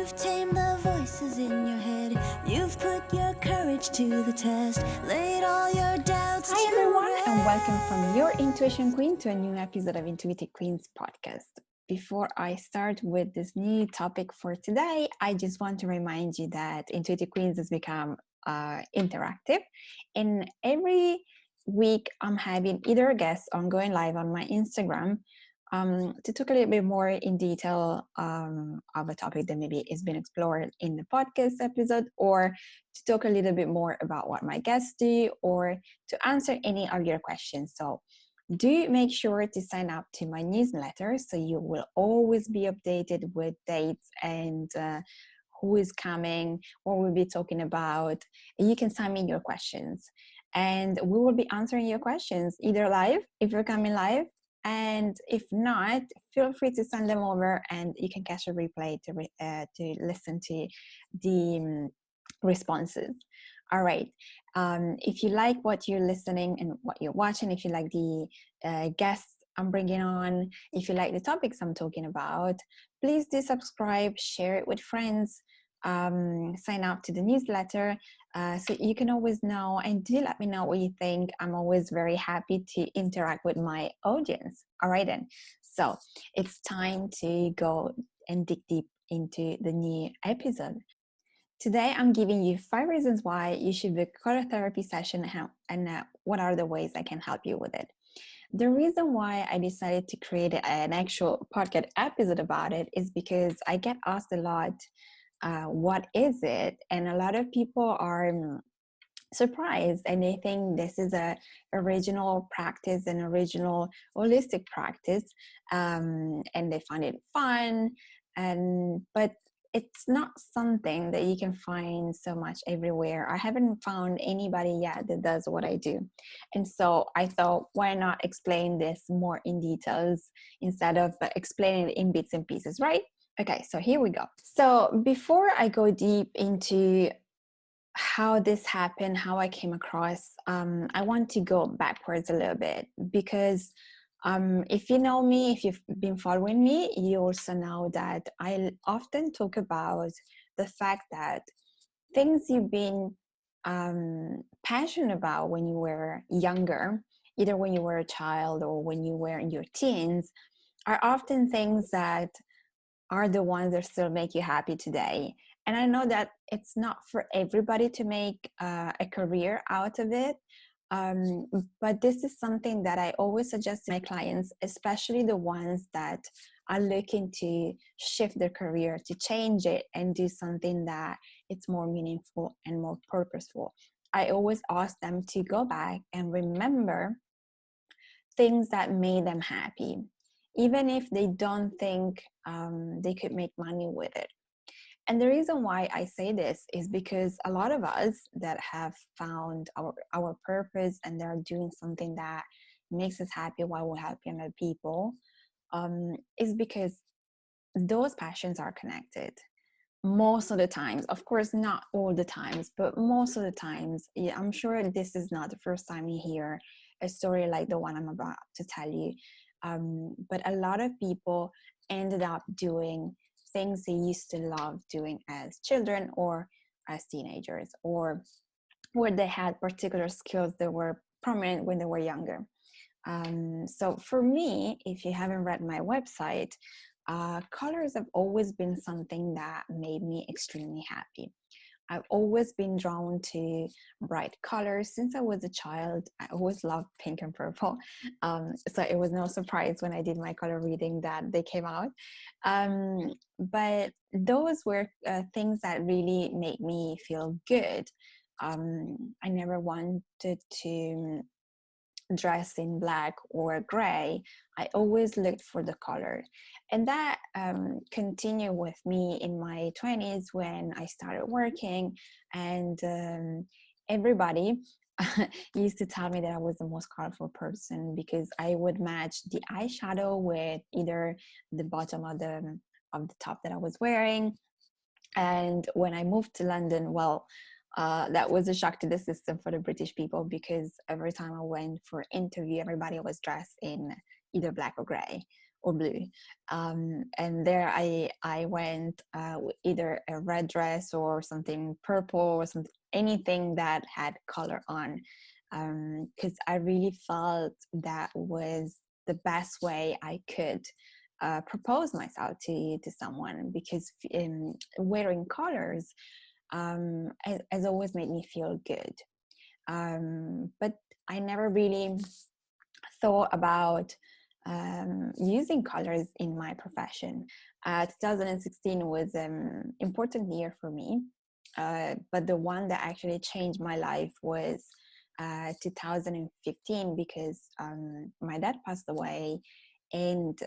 You've tamed the voices in your head. You've put your courage to the test. Laid all your doubts. Hi everyone, and welcome from your Intuition Queen to a new episode of Intuitive Queens podcast. Before I start with this new topic for today, I just want to remind you that Intuitive Queens has become interactive. And every week, I'm having either a guest on going live on my Instagram to talk a little bit more in detail of a topic that maybe has been explored in the podcast episode, or to talk a little bit more about what my guests do, or to answer any of your questions. So do make sure to sign up to my newsletter so you will always be updated with dates and who is coming, what we'll be talking about. And you can send me your questions and we will be answering your questions either live if you're coming live, and if not, feel free to send them over and you can catch a replay to listen to the responses. All right. If you like what you're listening and what you're watching, if you like the guests I'm bringing on, if you like the topics I'm talking about, please do subscribe, share it with friends, sign up to the newsletter so you can always know, and do let me know what you think. I'm always very happy to interact with my audience. All right then. So it's time to go and dig deep into the new episode. Today, I'm giving you 5 reasons why you should book a color therapy session and what are the ways I can help you with it. The reason why I decided to create an actual podcast episode about it is because I get asked a lot, what is it? And a lot of people are surprised and they think this is a original practice, an original holistic practice, and they find it fun. But it's not something that you can find so much everywhere. I haven't found anybody yet that does what I do. And so I thought, why not explain this more in details instead of explaining it in bits and pieces, right? Okay, so here we go. So before I go deep into how this happened, how I came across, I want to go backwards a little bit because if you know me, if you've been following me, you also know that I often talk about the fact that things you've been passionate about when you were younger, either when you were a child or when you were in your teens, are often things that are the ones that still make you happy today. And I know that it's not for everybody to make a career out of it. But this is something that I always suggest to my clients, especially the ones that are looking to shift their career, to change it and do something that it's more meaningful and more purposeful. I always ask them to go back and remember things that made them happy, even if they don't think they could make money with it. And the reason why I say this is because a lot of us that have found our purpose and they're doing something that makes us happy while we're helping other people, is because those passions are connected. Most of the times, of course, not all the times, but most of the times, yeah, I'm sure this is not the first time you hear a story like the one I'm about to tell you. But a lot of people ended up doing things they used to love doing as children or as teenagers, or where they had particular skills that were prominent when they were younger. So for me, if you haven't read my website, colors have always been something that made me extremely happy. I've always been drawn to bright colors since I was a child. I always loved pink and purple. So it was no surprise when I did my color reading that they came out. But those were things that really made me feel good. I never wanted to dress in black or gray. I always looked for the color, and that continued with me in my 20s when I started working, and everybody used to tell me that I was the most colorful person because I would match the eyeshadow with either the bottom of the top that I was wearing. And when I moved to London, well, that was a shock to the system for the British people because every time I went for interview, everybody was dressed in either black or gray, or blue. And there I went with either a red dress or something purple or something, anything that had color on, because I really felt that was the best way I could propose myself to someone, because wearing colors has always made me feel good. But I never really thought about using colors in my profession. 2016 was an important year for me, but the one that actually changed my life was 2015, because my dad passed away, and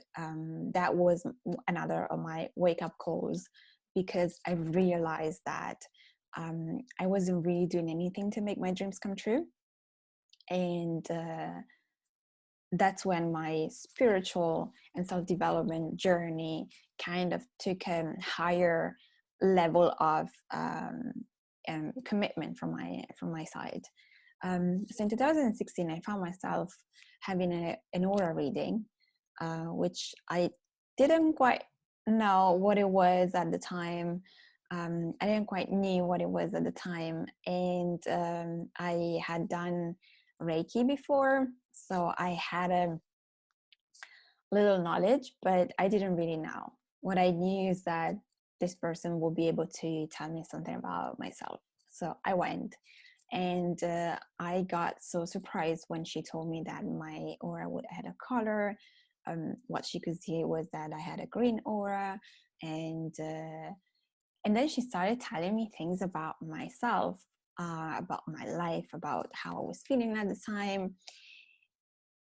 that was another of my wake-up calls, because I realized that I wasn't really doing anything to make my dreams come true. And that's when my spiritual and self-development journey kind of took a higher level of commitment from my side. So in 2016, I found myself having an aura reading, which I didn't quite know what it was at the time. I didn't quite knew what it was at the time, and I had done Reiki before, so I had a little knowledge, but I didn't really know. What I knew is that this person will be able to tell me something about myself. So I went, and I got so surprised when she told me that my aura had a color. What she could see was that I had a green aura, and then she started telling me things about myself, about my life, about how I was feeling at the time,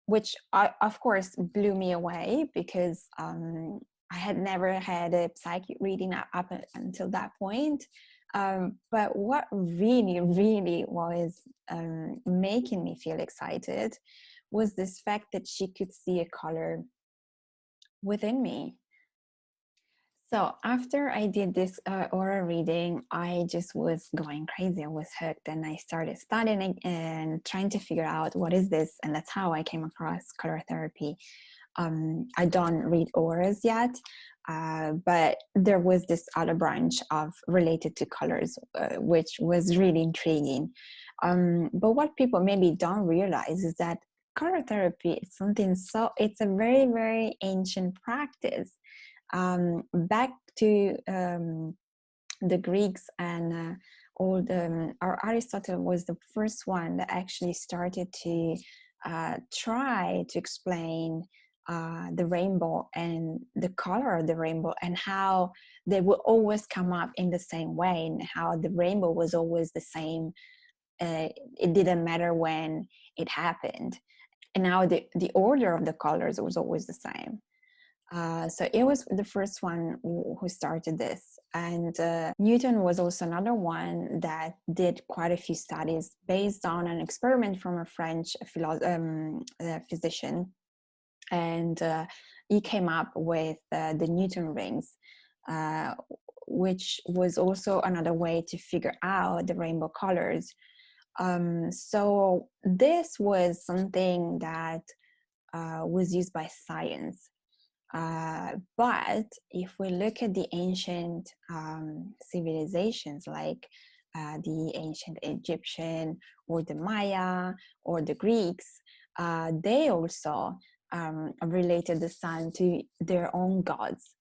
which of course blew me away, because I had never had a psychic reading up until that point. But what really, really was making me feel excited was this fact that she could see a color within me. So after I did this aura reading, I just was going crazy. I was hooked, and I started studying and trying to figure out what is this, and that's how I came across color therapy. I don't read auras yet, but there was this other branch of related to colors, which was really intriguing. But what people maybe don't realize is that color therapy is something it's a very, very ancient practice. Back to the Greeks and all the Aristotle was the first one that actually started to try to explain the rainbow and the color of the rainbow, and how they will always come up in the same way, and how the rainbow was always the same. It didn't matter when it happened, and now the order of the colors was always the same. So it was the first one who started this. And Newton was also another one that did quite a few studies based on an experiment from a French physician. And he came up with the Newton rings, which was also another way to figure out the rainbow colors. So this was something that was used by science. But if we look at the ancient civilizations, like the ancient Egyptian or the Maya or the Greeks, they also related the sun to their own gods,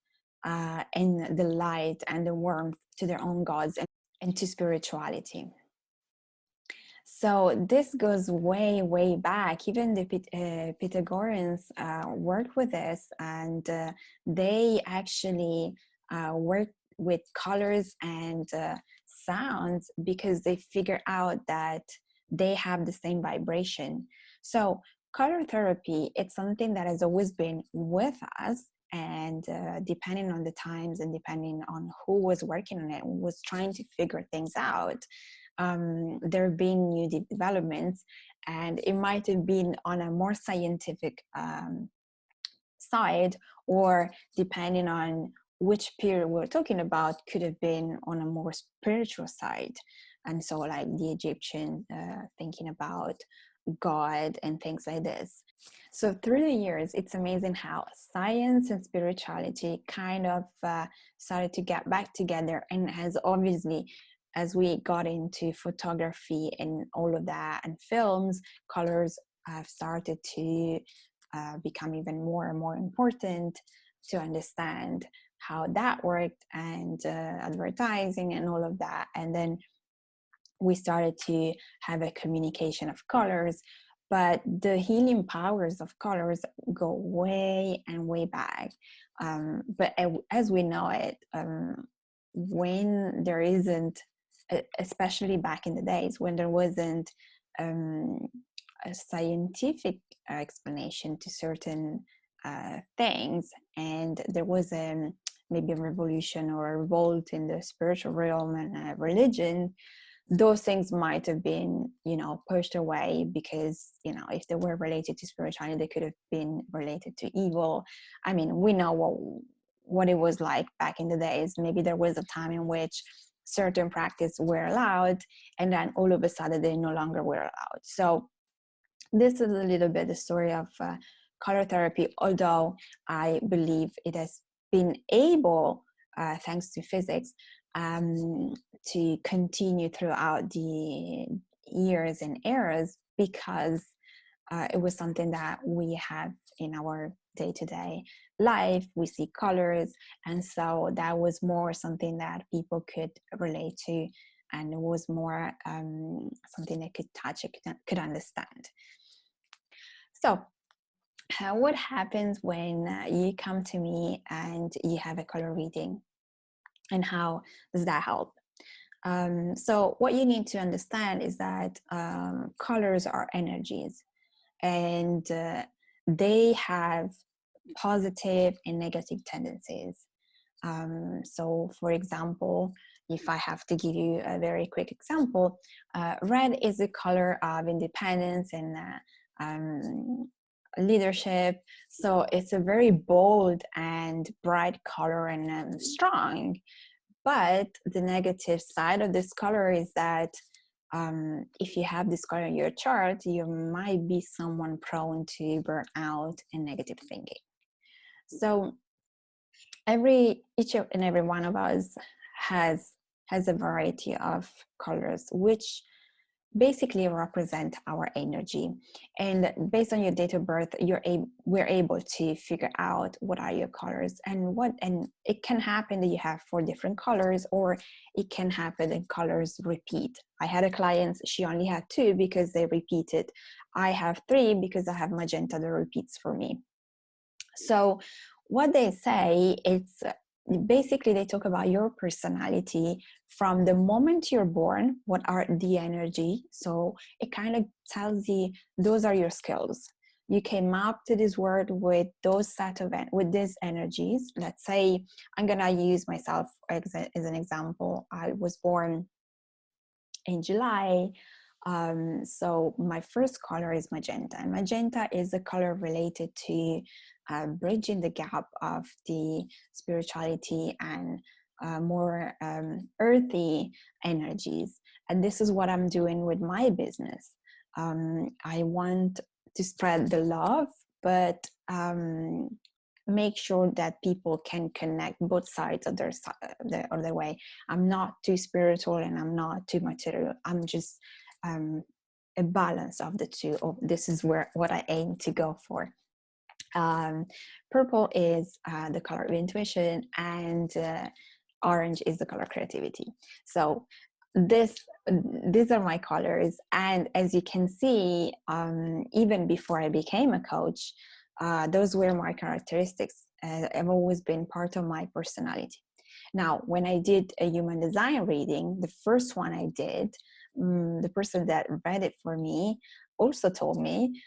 and the light and the warmth to their own gods, and to spirituality. So this goes way, way back. Even the Pythagoreans worked with this, and they actually worked with colors and sounds, because they figure out that they have the same vibration. So color therapy, it's something that has always been with us, and depending on the times and depending on who was working on it, was trying to figure things out. There have been new developments, and it might have been on a more scientific side, or depending on which period we're talking about, could have been on a more spiritual side. And so, like the Egyptian, thinking about God and things like this. So through the years, it's amazing how science and spirituality kind of started to get back together, and has obviously, as we got into photography and all of that and films, colors have started to become even more and more important to understand how that worked, and advertising and all of that. And then we started to have a communication of colors, but the healing powers of colors go way and way back. But as we know it, when there isn't, especially back in the days when there wasn't um, a scientific explanation to certain things, and there was maybe a revolution or a revolt in the spiritual realm and religion, those things might have been, pushed away, because, if they were related to spirituality, they could have been related to evil. I mean, we know what it was like back in the days. Maybe there was a time in which certain practices were allowed, and then all of a sudden they no longer were allowed. So this is a little bit the story of color therapy, although I believe it has been able, thanks to physics, to continue throughout the years and eras, because it was something that we have in our day-to-day life. We see colors, and so that was more something that people could relate to, and it was more something they could touch, could understand. So what happens when you come to me and you have a color reading, and how does that help? So what you need to understand is that colors are energies, and they have positive and negative tendencies. So for example, if I have to give you a very quick example, red is the color of independence and leadership. So it's a very bold and bright color, and strong. But the negative side of this color is that if you have this color in your chart, you might be someone prone to burnout and negative thinking. So each and every one of us has a variety of colors, which basically represent our energy. And based on your date of birth, we're able to figure out what are your colors, and it can happen that you have 4 different colors, or it can happen that colors repeat. I had a client, she only had 2 because they repeated. I have 3 because I have magenta that repeats for me. So what they say, it's basically they talk about your personality from the moment you're born. What are the energy? So it kind of tells you those are your skills. You came up to this world with with these energies. Let's say I'm gonna use myself as an example. I was born in July. So my first color is magenta, and magenta is a color related to bridging the gap of the spirituality and more earthy energies. And this is what I'm doing with my business. I want to spread the love, but make sure that people can connect both sides of their way. I'm not too spiritual and I'm not too material. I'm just a balance of the two. This is what I aim to go for. Purple is the color of intuition, and orange is the color of creativity. So these are my colors, and as you can see, even before I became a coach, those were my characteristics. Have always been part of my personality. Now, when I did a human design reading, the first one I did, the person that read it for me also told me,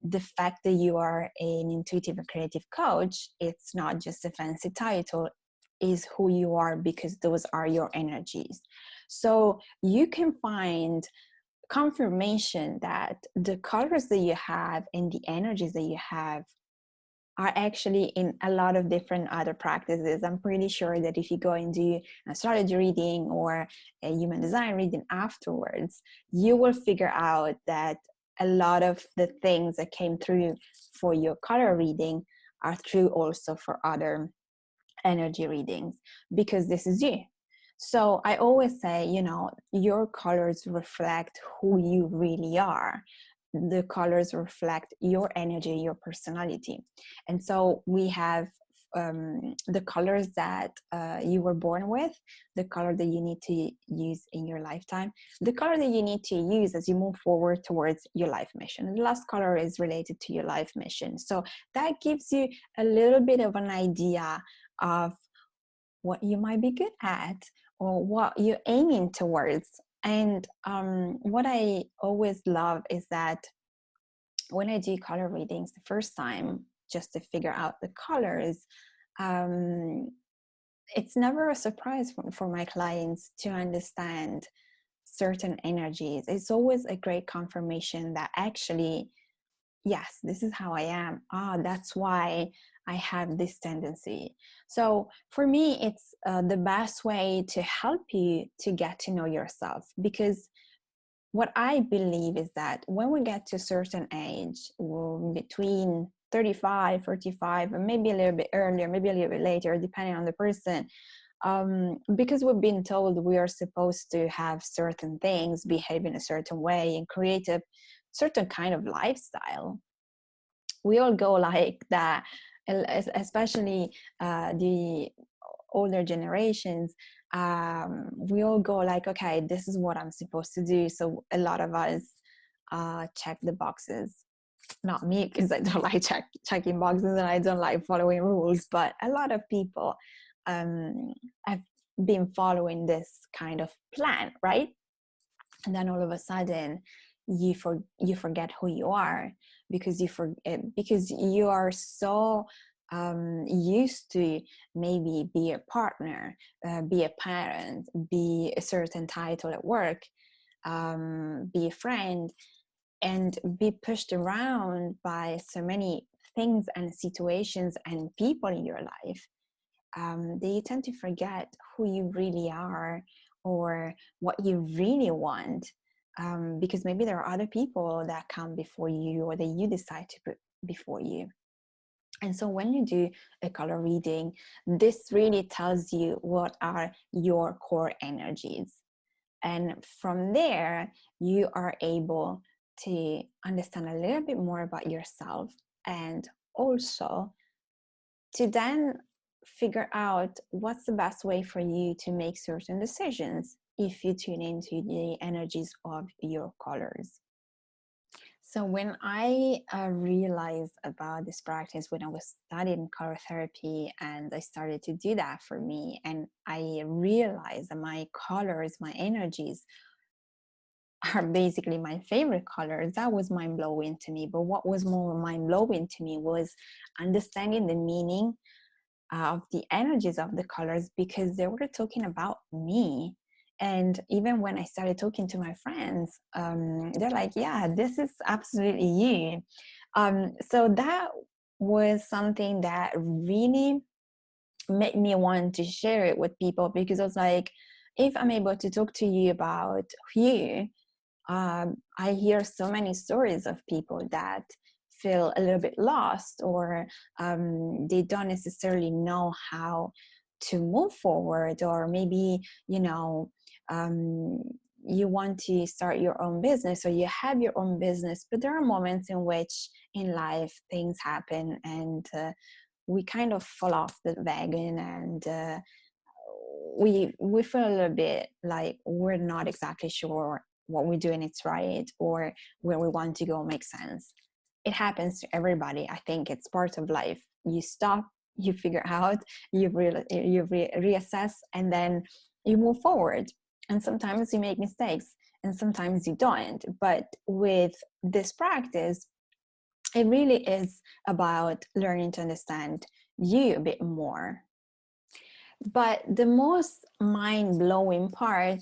the fact that you are an intuitive and creative coach, it's not just a fancy title, is who you are, because those are your energies. So you can find confirmation that the colors that you have and the energies that you have are actually in a lot of different other practices. I'm pretty sure that if you go and do an astrology reading or a human design reading afterwards, you will figure out that a lot of the things that came through for your color reading are true also for other energy readings, because this is you. So I always say, your colors reflect who you really are. The colors reflect your energy, your personality. And so we have the colors that you were born with, the color that you need to use in your lifetime, the color that you need to use as you move forward towards your life mission. And the last color is related to your life mission. So that gives you a little bit of an idea of what you might be good at or what you're aiming towards. And what I always love is that when I do color readings the first time, just to figure out the colors, it's never a surprise for my clients to understand certain energies. It's always a great confirmation that actually, yes, this is how I am. That's why I have this tendency. So for me, it's the best way to help you to get to know yourself, because what I believe is that when we get to a certain age, between 35, 45, and maybe a little bit earlier, maybe a little bit later, depending on the person, because we've been told we are supposed to have certain things, behave in a certain way, and create a certain kind of lifestyle. We all go like that, especially the older generations. We all go like, okay, this is what I'm supposed to do. So a lot of us check the boxes. Not me, because I don't like checking boxes and I don't like following rules, but a lot of people have been following this kind of plan, right? And then all of a sudden you forget who you are, because you are so used to maybe be a partner, be a parent, be a certain title at work, be a friend, and be pushed around by so many things and situations and people in your life, that you tend to forget who you really are or what you really want, because maybe there are other people that come before you or that you decide to put before you. And so when you do a color reading, this really tells you what are your core energies. And from there, you are able to understand a little bit more about yourself, and also to then figure out what's the best way for you to make certain decisions if you tune into the energies of your colors. So when I realized about this practice, when I was studying color therapy, and I started to do that for me, and I realized that my colors, my energies are basically my favorite colors, that was mind-blowing to me. But what was more mind-blowing to me was understanding the meaning of the energies of the colors, because they were talking about me. And even when I started talking to my friends, they're like, yeah, this is absolutely you. So that was something that really made me want to share it with people, because I was like, if I'm able to talk to you about you, I hear so many stories of people that feel a little bit lost, or they don't necessarily know how to move forward, or maybe you want to start your own business, or you have your own business, but there are moments in which in life things happen, and we kind of fall off the wagon, and we feel a little bit like we're not exactly sure what we're doing is right, or where we want to go makes sense. It happens to everybody. I think it's part of life. You stop, you figure out, you reassess, and then you move forward. And sometimes you make mistakes, and sometimes you don't. But with this practice, it really is about learning to understand you a bit more. But the most mind-blowing part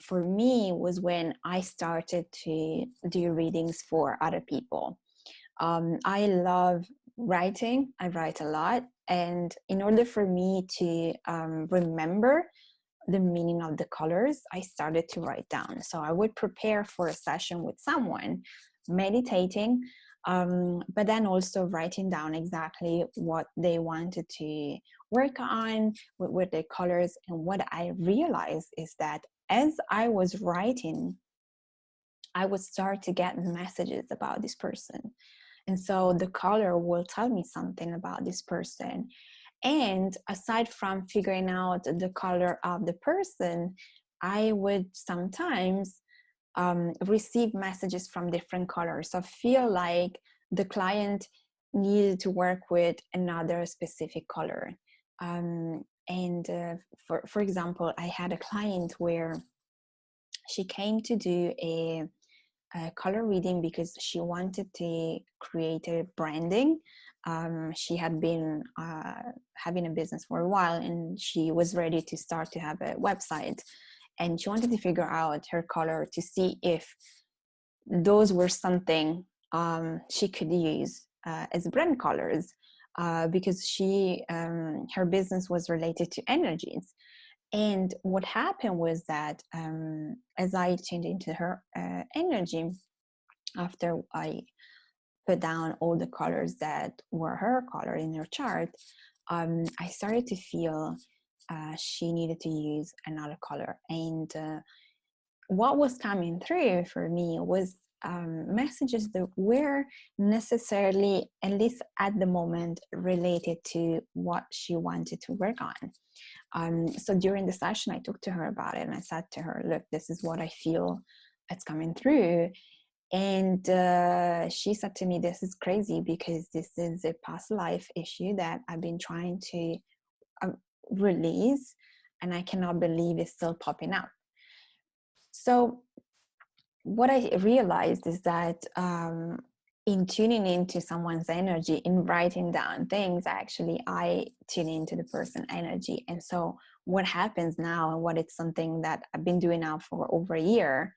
for me was when I started to do readings for other people. I love writing. I write a lot. And in order for me to remember the meaning of the colors, I started to write down. So I would prepare for a session with someone meditating, but then also writing down exactly what they wanted to work on with the colors. And what I realized is that as I was writing, I would start to get messages about this person. And so the color will tell me something about this person. And aside from figuring out the color of the person, I would sometimes receive messages from different colors. So feel like the client needed to work with another specific color. For example, I had a client where she came to do a color reading because she wanted to create a branding. She had been having a business for a while, and she was ready to start to have a website, and she wanted to figure out her color to see if those were something she could use as brand colors, because her business was related to energies. And what happened was that as I tuned into her energy, after I put down all the colors that were her color in her chart, I started to feel she needed to use another color. And what was coming through for me was messages that were necessarily, at least at the moment, related to what she wanted to work on. So during the session, I talked to her about it, and I said to her, look, this is what I feel it's coming through. And she said to me, this is crazy because this is a past life issue that I've been trying to release, and I cannot believe it's still popping up. So what I realized is that in tuning into someone's energy, in writing down things, actually, I tune into the person's energy. And so what happens now, and what it's something that I've been doing now for over a year,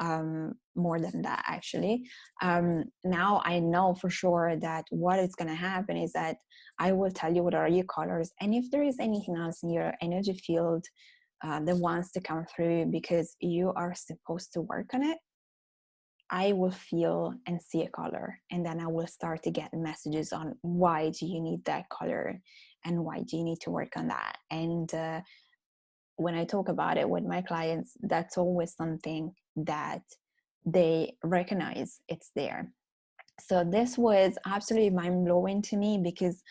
more than that actually, now I know for sure that what is going to happen is that I will tell you what are your colors, and if there is anything else in your energy field that wants to come through because you are supposed to work on it, I will feel and see a color, and then I will start to get messages on why do you need that color and why do you need to work on that. And when I talk about it with my clients, that's always something that they recognize it's there. So this was absolutely mind-blowing to me because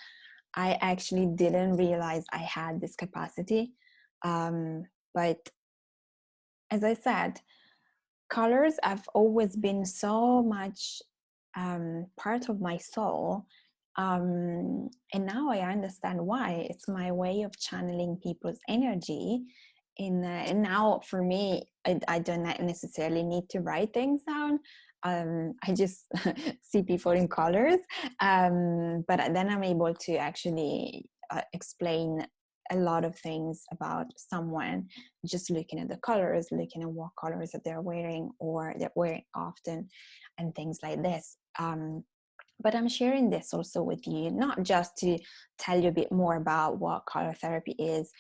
I actually didn't realize I had this capacity. But as I said, colors have always been so much part of my soul. And now I understand why. It's my way of channeling people's energy. And now for me, I don't necessarily need to write things down. I just see people in colors. But then I'm able to actually explain a lot of things about someone just looking at the colors, looking at what colors that they're wearing or they're wearing often, and things like this. But I'm sharing this also with you, not just to tell you a bit more about what color therapy is,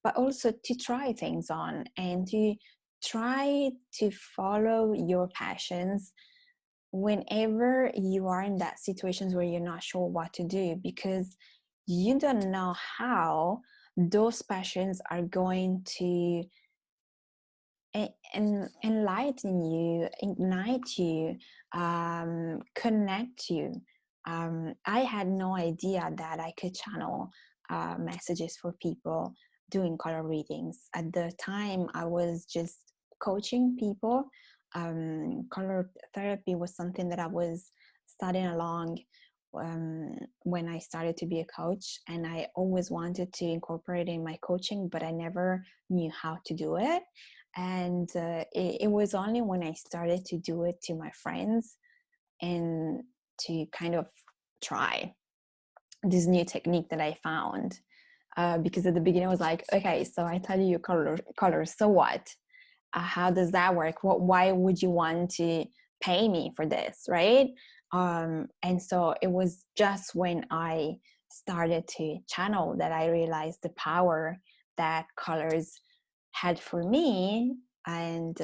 but also to try things on and to try to follow your passions whenever you are in that situations where you're not sure what to do, because you don't know how those passions are going to enlighten you, ignite you, connect you. I had no idea that I could channel messages for people doing color readings. At the time, I was just coaching people. Color therapy was something that I was studying along when I started to be a coach, and I always wanted to incorporate it in my coaching, but I never knew how to do it. And it was only when I started to do it to my friends and to kind of try this new technique that I found. Because at the beginning I was like, okay, so I tell you your colors, so what? How does that work? Why would you want to pay me for this, right? And so it was just when I started to channel that I realized the power that colors had for me, and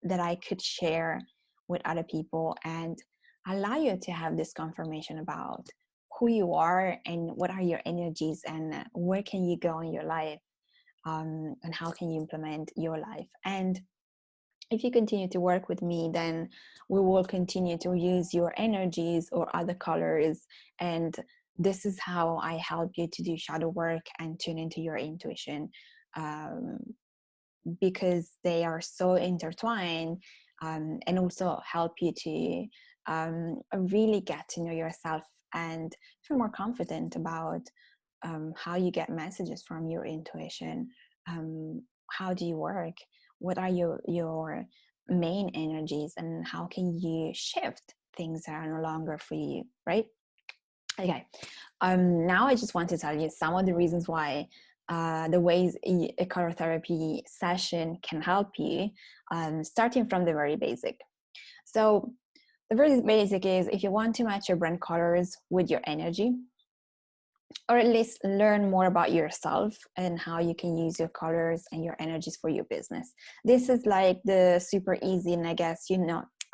that I could share with other people. And allow you to have this confirmation about who you are and what are your energies and where can you go in your life, and how can you implement your life. And if you continue to work with me, then we will continue to use your energies or other colors. And this is how I help you to do shadow work and tune into your intuition, um, because they are so intertwined, and also help you to really get to know yourself and feel more confident about how you get messages from your intuition. How do you work? What are your main energies, and how can you shift things that are no longer for you, right? Okay. Now I just want to tell you some of the reasons why, the ways a color therapy session can help you, starting from the very basic. So the very basic is, if you want to match your brand colors with your energy, or at least learn more about yourself and how you can use your colors and your energies for your business. This is like the super easy, and I guess,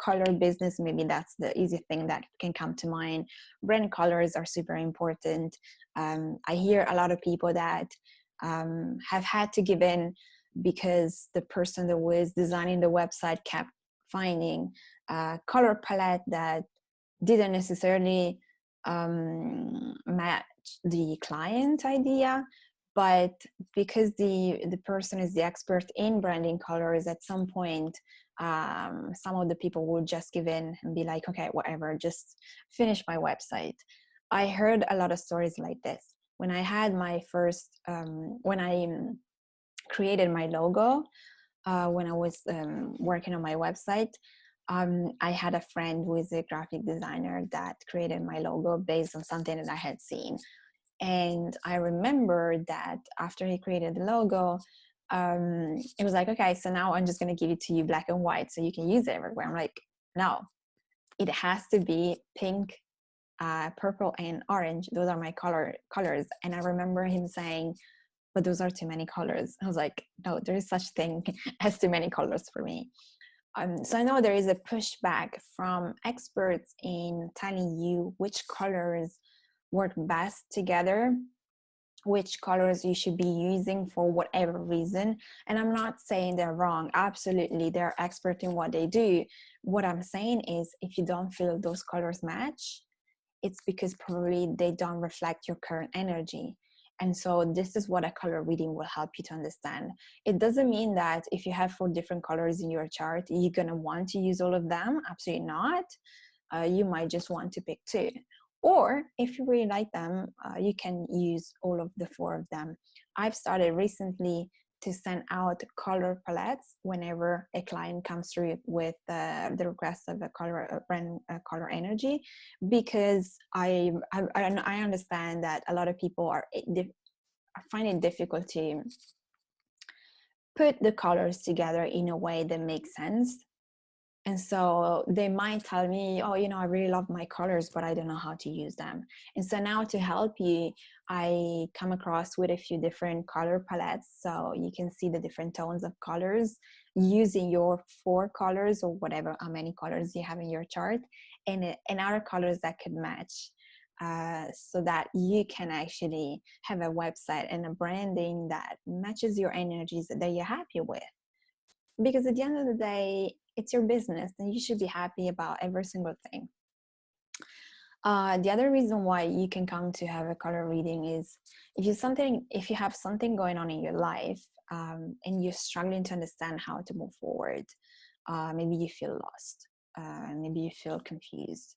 color business, maybe that's the easy thing that can come to mind. Brand colors are super important. I hear a lot of people that have had to give in because the person that was designing the website kept finding a color palette that didn't necessarily match the client idea. But because the person is the expert in branding colors, at some point some of the people would just give in and be like, okay, whatever, just finish my website. I heard a lot of stories like this. When I had my first when I created my logo, when I was working on my website, I had a friend who is a graphic designer that created my logo based on something that I had seen. And I remember that after he created the logo, it was like, okay, so now I'm just going to give it to you black and white so you can use it everywhere. I'm like, no, it has to be pink, purple, and orange. Those are my colors. And I remember him saying, but those are too many colors. I was like, no, there is such thing as too many colors for me. So I know there is a pushback from experts in telling you which colors work best together, which colors you should be using for whatever reason. And I'm not saying they're wrong. Absolutely, they're expert in what they do. What I'm saying is, if you don't feel those colors match, it's because probably they don't reflect your current energy. And so this is what a color reading will help you to understand. It doesn't mean that if you have 4 different colors in your chart, you're going to want to use all of them. Absolutely not. You might just want to pick 2. Or if you really like them, you can use all of the 4 of them. I've started recently to send out color palettes whenever a client comes through with the request of a color brand color energy, because I understand that a lot of people are finding it difficult to put the colors together in a way that makes sense. And so they might tell me, oh, I really love my colors, but I don't know how to use them. And so now, to help you, I come across with a few different color palettes. So you can see the different tones of colors using your 4 colors, or whatever, how many colors you have in your chart, and other colors that could match. So that you can actually have a website and a branding that matches your energies that you're happy with. Because at the end of the day, it's your business and you should be happy about every single thing. The other reason why you can come to have a color reading is if you have something going on in your life, and you're struggling to understand how to move forward. Maybe you feel lost, maybe you feel confused.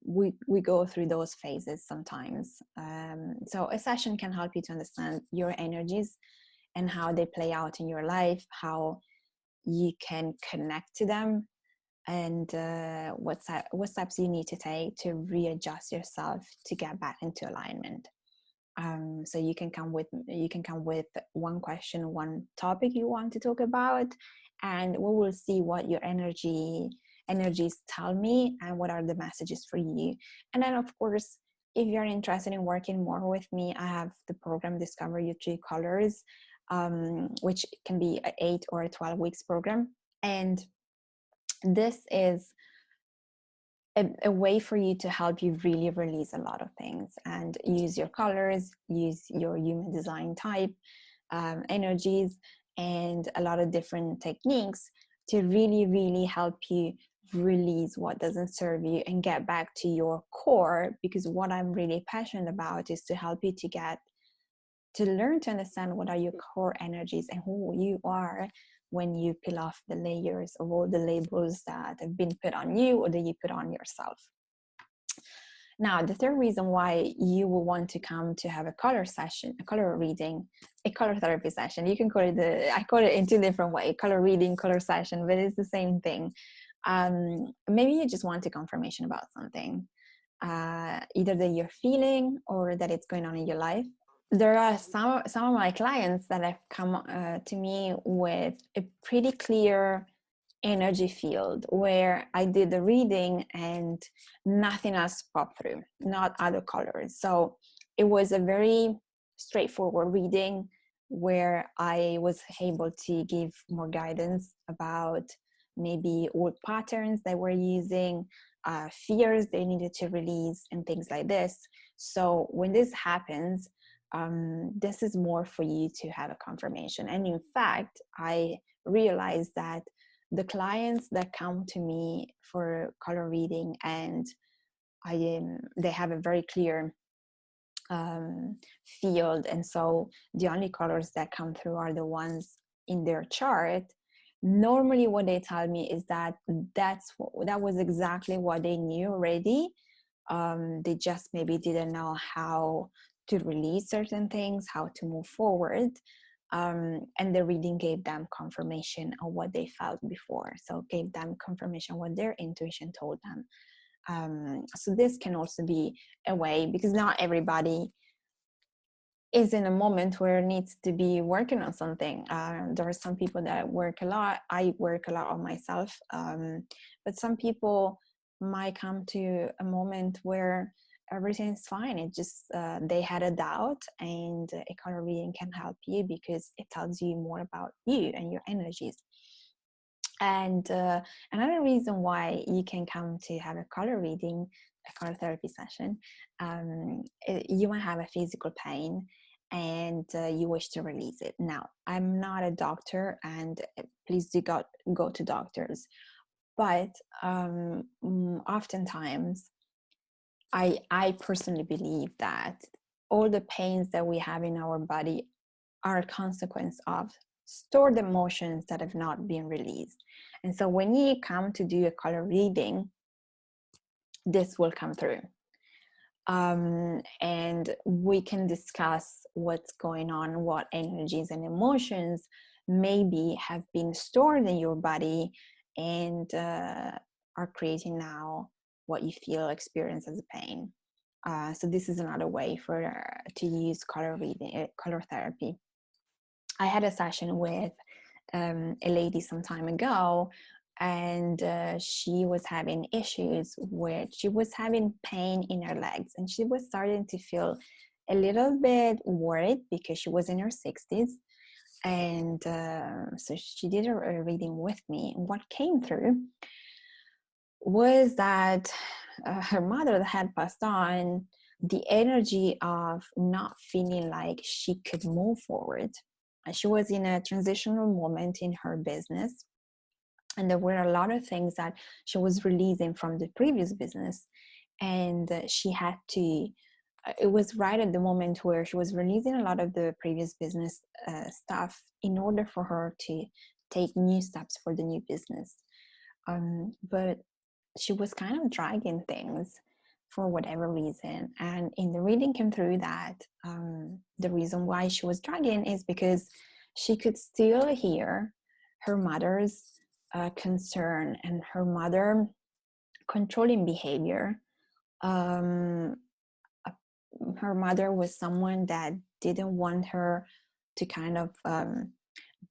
We go through those phases sometimes. So a session can help you to understand your energies and how they play out in your life, how you can connect to them, and what steps you need to take to readjust yourself to get back into alignment. So you can come with one question, one topic you want to talk about, and we will see what your energies tell me and what are the messages for you. And then, of course, if you're interested in working more with me, I have the program Discover Your True Colors, which can be an 8 or a 12 weeks program. And this is a way for you to help you really release a lot of things and use your colors, use your human design type, energies, and a lot of different techniques to really help you release what doesn't serve you and get back to your core. Because what I'm really passionate about is to help you to learn to understand what are your core energies and who you are when you peel off the layers of all the labels that have been put on you or that you put on yourself. Now, the third reason why you will want to come to have a color session, a color reading, a color therapy session, you can call it I call it in two different ways, color reading, color session, but it's the same thing. Maybe you just want a confirmation about something, either that you're feeling or that it's going on in your life. There are some of my clients that have come to me with a pretty clear energy field where I did the reading and nothing else popped through, not other colors. So it was a very straightforward reading where I was able to give more guidance about maybe old patterns that we're using, fears they needed to release, and things like this. So when this happens, this is more for you to have a confirmation. And in fact, I realized that the clients that come to me for color reading and they have a very clear field, and so the only colors that come through are the ones in their chart. Normally what they tell me is that that was exactly what they knew already. They just maybe didn't know how to release certain things, how to move forward. And the reading gave them confirmation of what they felt before. So gave them confirmation what their intuition told them. So this can also be a way, because not everybody is in a moment where it needs to be working on something. There are some people that work a lot. I work a lot on myself. But some people might come to a moment where everything's fine. It just they had a doubt, and a color reading can help you because it tells you more about you and your energies. And another reason why you can come to have a color reading, a color therapy session, you might have a physical pain and you wish to release it. Now, I'm not a doctor, and please do go to doctors, but oftentimes I personally believe that all the pains that we have in our body are a consequence of stored emotions that have not been released. And so when you come to do a color reading, this will come through. And we can discuss what's going on, what energies and emotions maybe have been stored in your body and are creating now what you feel, experience as a pain. So this is another way to use color reading, color therapy. I had a session with a lady some time ago, and she was having issues where she was having pain in her legs, and she was starting to feel a little bit worried because she was in her 60s. And so she did a reading with me. And what came through was that her mother had passed on, the energy of not feeling like she could move forward. She was in a transitional moment in her business, and there were a lot of things that she was releasing from the previous business, and she had to, it was right at the moment where she was releasing a lot of the previous business stuff in order for her to take new steps for the new business. But she was kind of dragging things for whatever reason. And in the reading came through that the reason why she was dragging is because she could still hear her mother's concern and her mother controlling behavior. Her mother was someone that didn't want her to kind of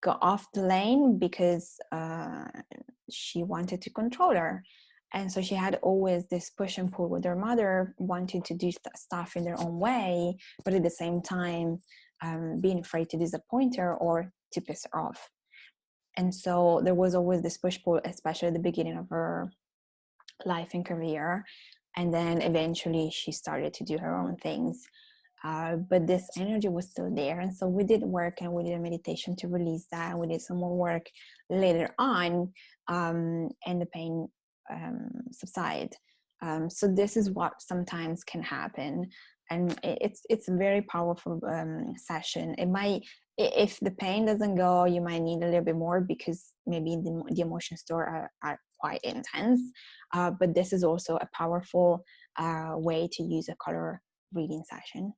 go off the lane because she wanted to control her. And so she had always this push and pull with her mother, wanting to do stuff in their own way, but at the same time being afraid to disappoint her or to piss her off. And so there was always this push-pull, especially at the beginning of her life and career. And then eventually she started to do her own things. But this energy was still there. And so we did work and we did a meditation to release that. We did some more work later on, and the pain subsided. So this is what sometimes can happen. And it's a very powerful session. It might, if the pain doesn't go, you might need a little bit more because maybe the emotions store are quite intense. But this is also a powerful way to use a color reading session.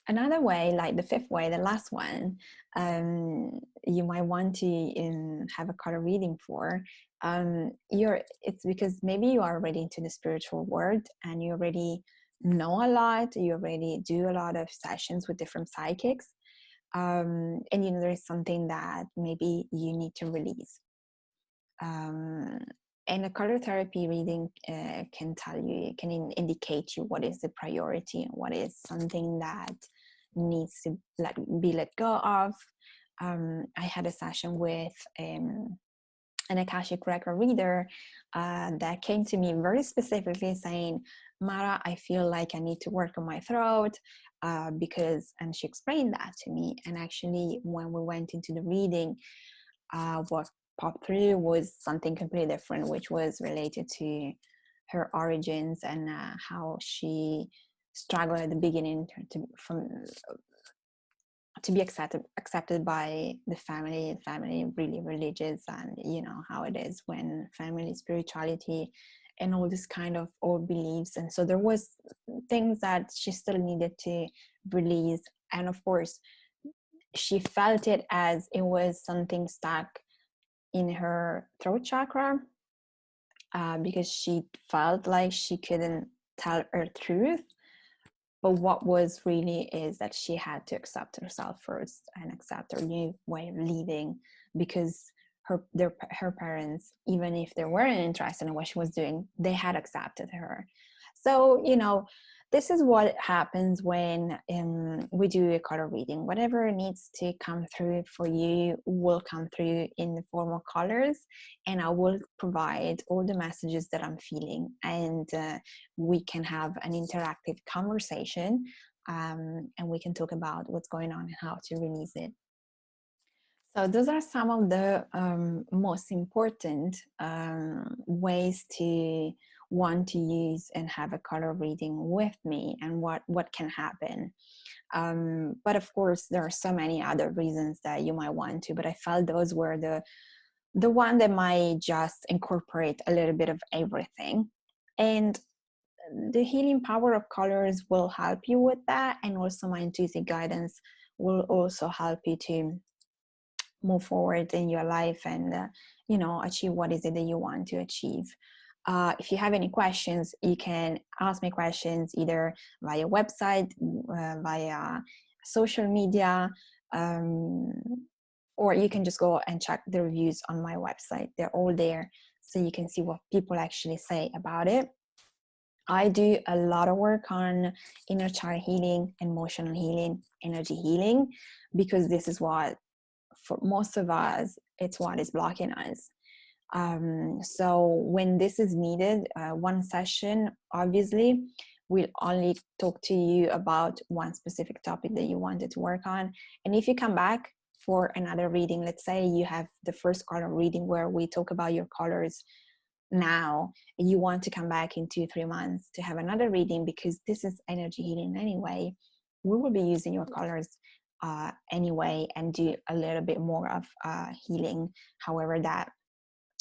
Another way, like the fifth way, the last one, you might want to have a color reading for. It's because maybe you are already into the spiritual world and you already know a lot. You already do a lot of sessions with different psychics, and there is something that maybe you need to release. And a color therapy reading can tell you, can indicate you what is the priority and what is something that needs to be let go of. I had a session with an Akashic record reader that came to me very specifically saying, Mara, I feel like I need to work on my throat because, and she explained that to me. And actually, when we went into the reading, what popped through was something completely different, which was related to her origins and how she struggled at the beginning to be accepted by the family really religious, and how it is when family spirituality and all this kind of old beliefs. And so there was things that she still needed to release, and of course she felt it as it was something stuck in her throat chakra, because she felt like she couldn't tell her truth. But what was really is that she had to accept herself first and accept her new way of living, because her parents, even if they weren't interested in what she was doing, they had accepted her. So this is what happens when we do a color reading. Whatever needs to come through for you will come through in the form of colors, and I will provide all the messages that I'm feeling, and we can have an interactive conversation, and we can talk about what's going on and how to release it. So those are some of the most important ways to want to use and have a color reading with me, and what can happen. But of course, there are so many other reasons that you might want to, but I felt those were the one that might just incorporate a little bit of everything. And the healing power of colors will help you with that, and also my intuitive guidance will also help you to move forward in your life and achieve what is it that you want to achieve. If you have any questions, you can ask me questions either via website, via social media, or you can just go and check the reviews on my website. They're all there, so you can see what people actually say about it. I do a lot of work on inner child healing, emotional healing, energy healing, because this is what, for most of us, it's what is blocking us. So when this is needed, one session obviously will only talk to you about one specific topic that you wanted to work on. And if you come back for another reading, let's say you have the first color reading where we talk about your colors now, and you want to come back in 2-3 months to have another reading, because this is energy healing anyway, we will be using your colors anyway, and do a little bit more of healing, however that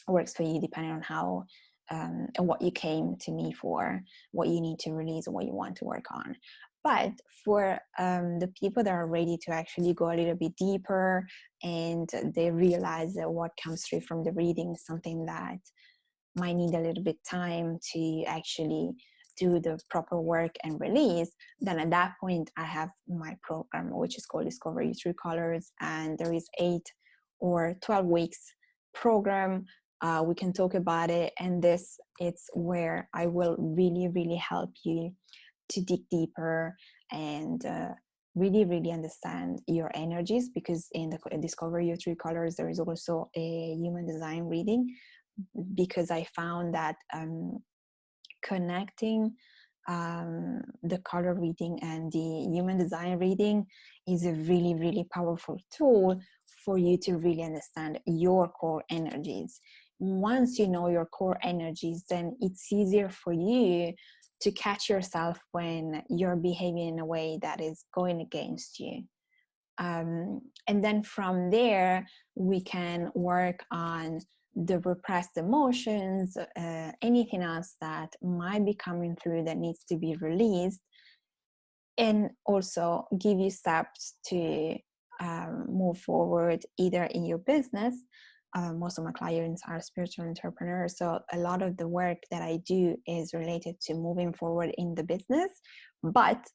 works for you, depending on how and what you came to me for, what you need to release, and what you want to work on. But for the people that are ready to actually go a little bit deeper, and they realize that what comes through from the reading is something that might need a little bit time to actually do the proper work and release, then at that point I have my program, which is called Discover Your True Colors, and there is 8 or 12 weeks program. We can talk about it, and it's where I will really help you to dig deeper and really understand your energies, because in the Discover Your True Colors there is also a human design reading because I found that connecting the color reading and the human design reading is a really, really powerful tool for you to really understand your core energies. Once you know your core energies, then it's easier for you to catch yourself when you're behaving in a way that is going against you. And then from there, we can work on the repressed emotions, anything else that might be coming through that needs to be released, and also give you steps to move forward either in your business. Most of my clients are spiritual entrepreneurs, so a lot of the work that I do is related to moving forward in the business, but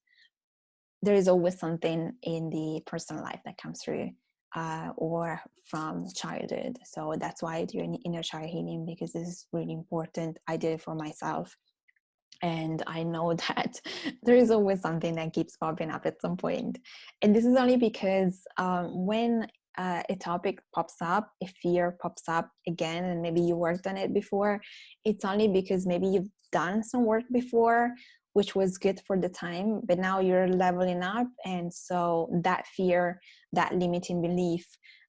there is always something in the personal life that comes through or from childhood. So that's why I do an inner child healing, because this is really important. I did it for myself, and I know that there is always something that keeps popping up at some point. And this is only because when a topic pops up, a fear pops up again, and maybe you worked on it before, it's only because maybe you've done some work before, which was good for the time, but now you're leveling up. And so that fear, that limiting belief,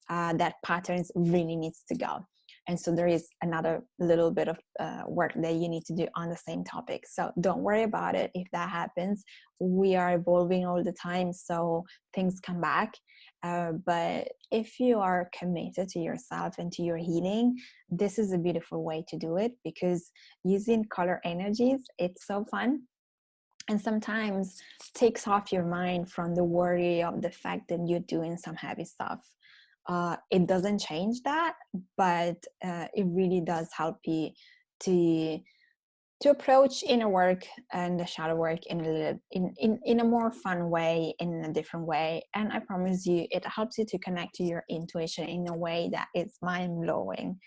that patterns really needs to go. And so there is another little bit of work that you need to do on the same topic. So don't worry about it if that happens. We are evolving all the time, so things come back. But if you are committed to yourself and to your healing, this is a beautiful way to do it, because using color energies, it's so fun. And sometimes takes off your mind from the worry of the fact that you're doing some heavy stuff. It doesn't change that, but it really does help you to approach inner work and the shadow work in a more fun way, in a different way. And I promise you, it helps you to connect to your intuition in a way that is mind-blowing.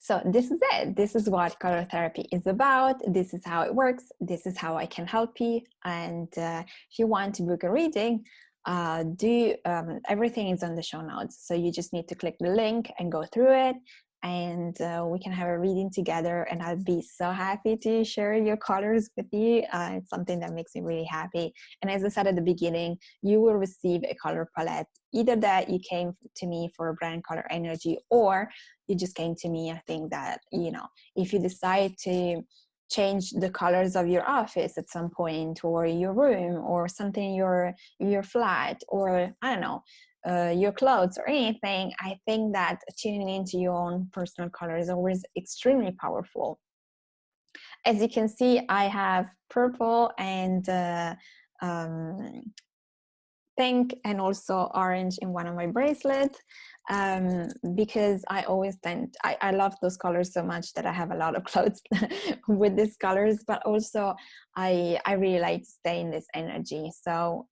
So this is it. This is what color therapy is about. This is how it works. This is how I can help you. And if you want to book a reading, everything is on the show notes. So you just need to click the link and go through it, and we can have a reading together. And I'll be so happy to share your colors with you. It's something that makes me really happy. And as I said at the beginning, you will receive a color palette, either that you came to me for a brand color energy, or you just came to me. I think that, if you decide to change the colors of your office at some point, or your room, or something in your flat, or I don't know, your clothes or anything, I think that tuning into your own personal color is always extremely powerful. As you can see, I have purple and pink and also orange in one of my bracelets, because I always I love those colors so much that I have a lot of clothes with these colors, but also I really like to stay in this energy. So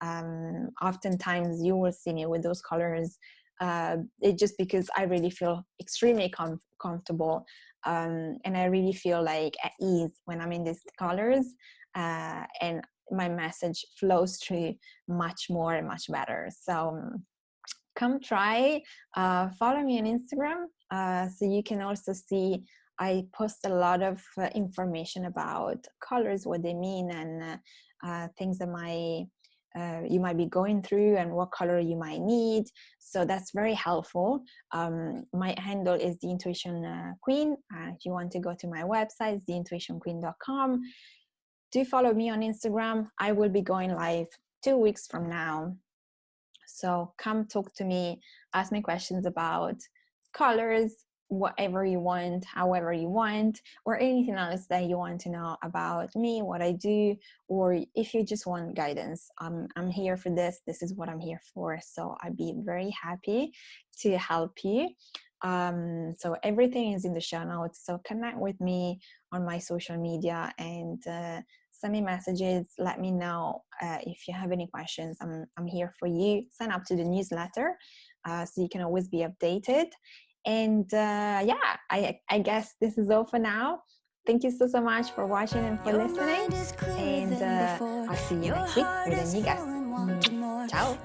oftentimes you will see me with those colors, just because I really feel extremely comfortable, and I really feel like at ease when I'm in these colors, and my message flows through much more and much better. So come try, follow me on Instagram, so you can also see I post a lot of information about colors, what they mean, and things that you might be going through, and what color you might need. So that's very helpful. My handle is the Intuition Queen. If you want to go to my website, it's theintuitionqueen.com. Do follow me on Instagram. I will be going live 2 weeks from now. So come talk to me, ask me questions about colors, whatever you want, however you want, or anything else that you want to know about me, what I do, or if you just want guidance. I'm here for this. This is what I'm here for. So I'd be very happy to help you. So everything is in the show notes. So connect with me on my social media and send me messages. Let me know if you have any questions. I'm here for you. Sign up to the newsletter so you can always be updated. And yeah, I guess this is all for now. Thank you so much for watching and for listening. And I'll see you next week with a new guest. Ciao.